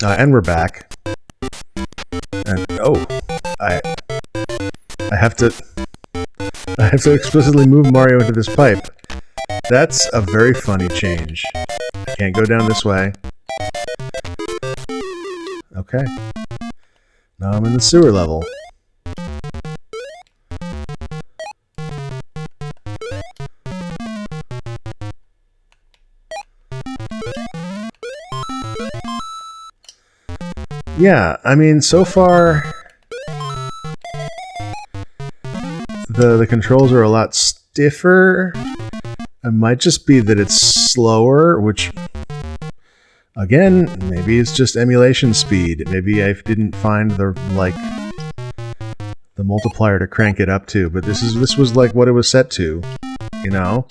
And we're back. And I have to explicitly move Mario into this pipe. That's a very funny change. I can't go down this way. Okay. Now I'm in the sewer level. Yeah, I mean, so far the controls are a lot stiffer. It might just be that it's slower, which, again, maybe it's just emulation speed. Maybe I didn't find the multiplier to crank it up to, but this was like what it was set to, you know?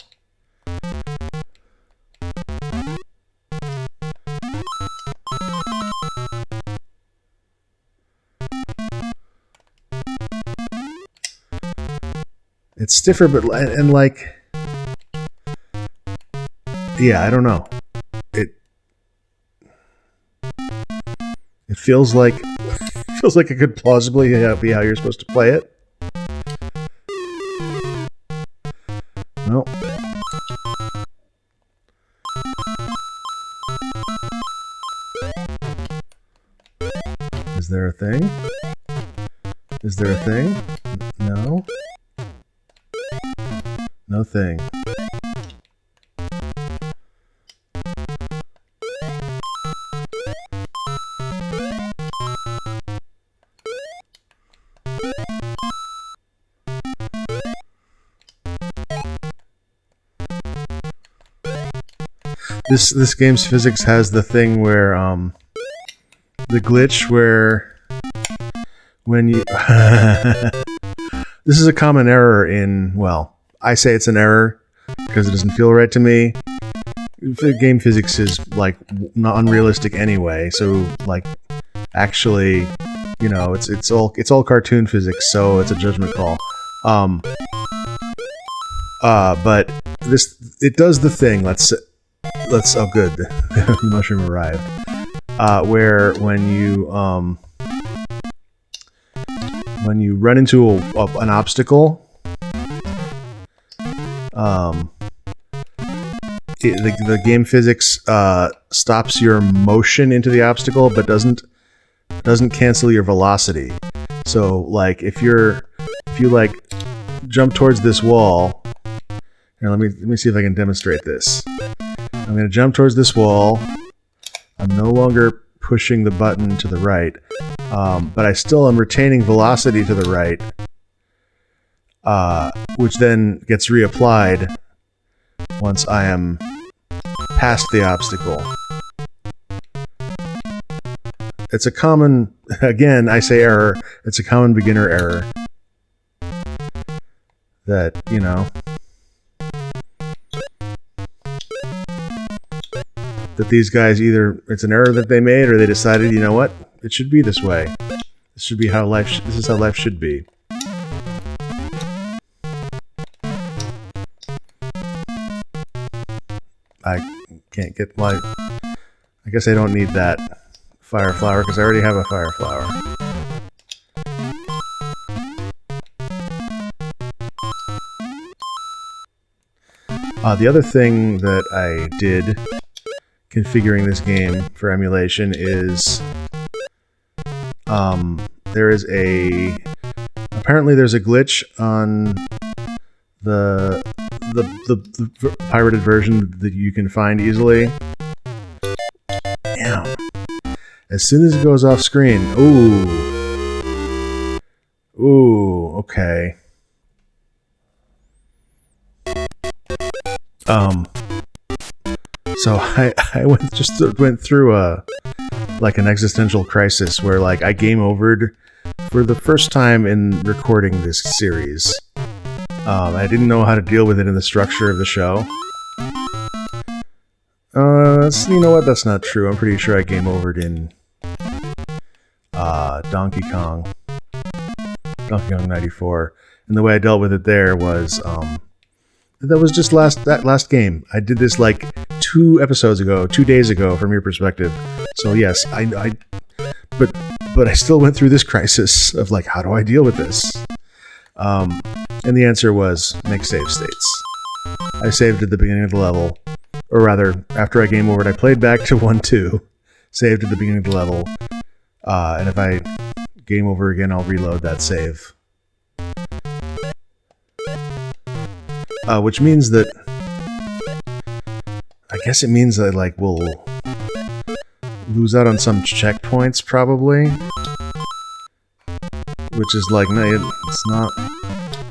It's stiffer, but and like, yeah, I don't know. It feels like it could plausibly be how you're supposed to play it. No. Is there a thing? Is there a thing? No. No thing. This game's physics has the thing where the glitch where when you this is a common error in, well, I say it's an error because it doesn't feel right to me. The game physics is like not unrealistic anyway, so like actually, you know, it's all cartoon physics, so it's a judgment call. But it does the thing. Let's oh good, the mushroom arrived. Where when you run into an obstacle, the game physics stops your motion into the obstacle, but doesn't cancel your velocity. So like if you like jump towards this wall, here, let me see if I can demonstrate this. I'm going to jump towards this wall. I'm no longer pushing the button to the right, but I still am retaining velocity to the right, which then gets reapplied once I am past the obstacle. It's a common, again, I say error, it's a common beginner error that, you know, that these guys either, it's an error that they made or they decided, you know what, it should be this way. This should be how life, this is how life should be. I can't get my, I guess I don't need that fire flower because I already have a fire flower. The other thing that I did configuring this game for emulation is apparently there's a glitch on the pirated version that you can find easily. Damn. As soon as it goes off screen, ooh, okay. So I went through an existential crisis where like I game overed for the first time in recording this series. I didn't know how to deal with it in the structure of the show. You know what? That's not true. I'm pretty sure I game overed in Donkey Kong 94, and the way I dealt with it there was that was just that last game. I did this like 2 episodes ago, 2 days ago from your perspective. So yes, but I still went through this crisis of like, how do I deal with this? And the answer was make save states. I saved at the beginning of the level, or rather, after I game overed, I played back to 1-2, saved at the beginning of the level, and if I game over again, I'll reload that save. Which means that, I guess it means that like we'll lose out on some checkpoints probably, which is like, no, it's not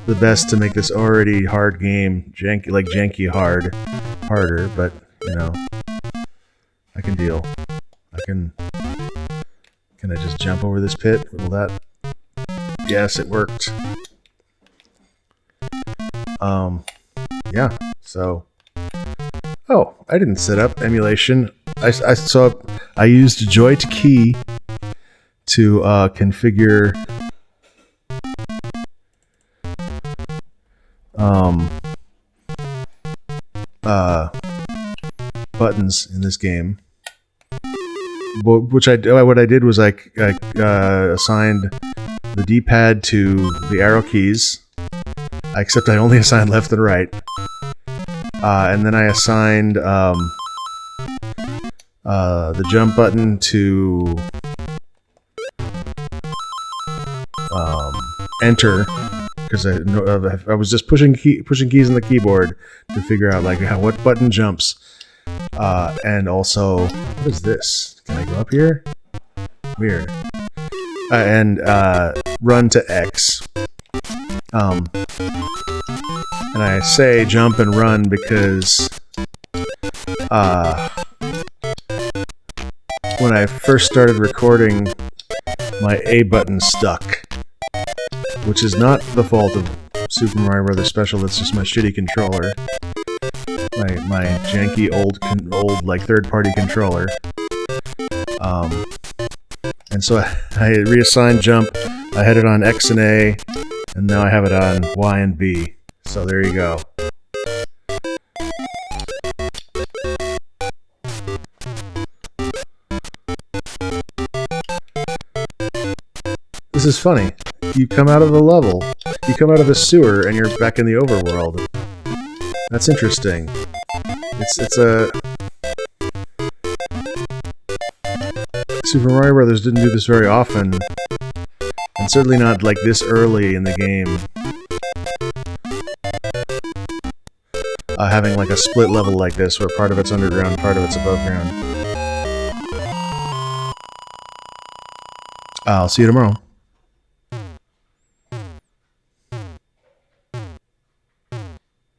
the best to make this already hard game janky harder, but you know, I can deal. Can I just jump over this pit? Will that? Yes, it worked. Yeah, so oh, I didn't set up emulation. I used Joy to Key to configure buttons in this game. What I did was I assigned the D-pad to the arrow keys, except I only assigned left and right. And then I assigned the jump button to enter, because I was just pushing keys on the keyboard to figure out like what button jumps. And also, what is this? Can I go up here? Weird. And run to X. And I say jump and run because when I first started recording, my A button stuck, which is not the fault of Super Mario Bros. Special. It's just my shitty controller, my janky old like third-party controller. And so I reassigned jump. I had it on X and A, and now I have it on Y and B. So there you go. This is funny. You come out of the level, you come out of the sewer, and you're back in the overworld. That's interesting. It's a... Super Mario Brothers didn't do this very often, and certainly not like this early in the game. Having like a split level like this, where part of it's underground, part of it's above ground. I'll see you tomorrow.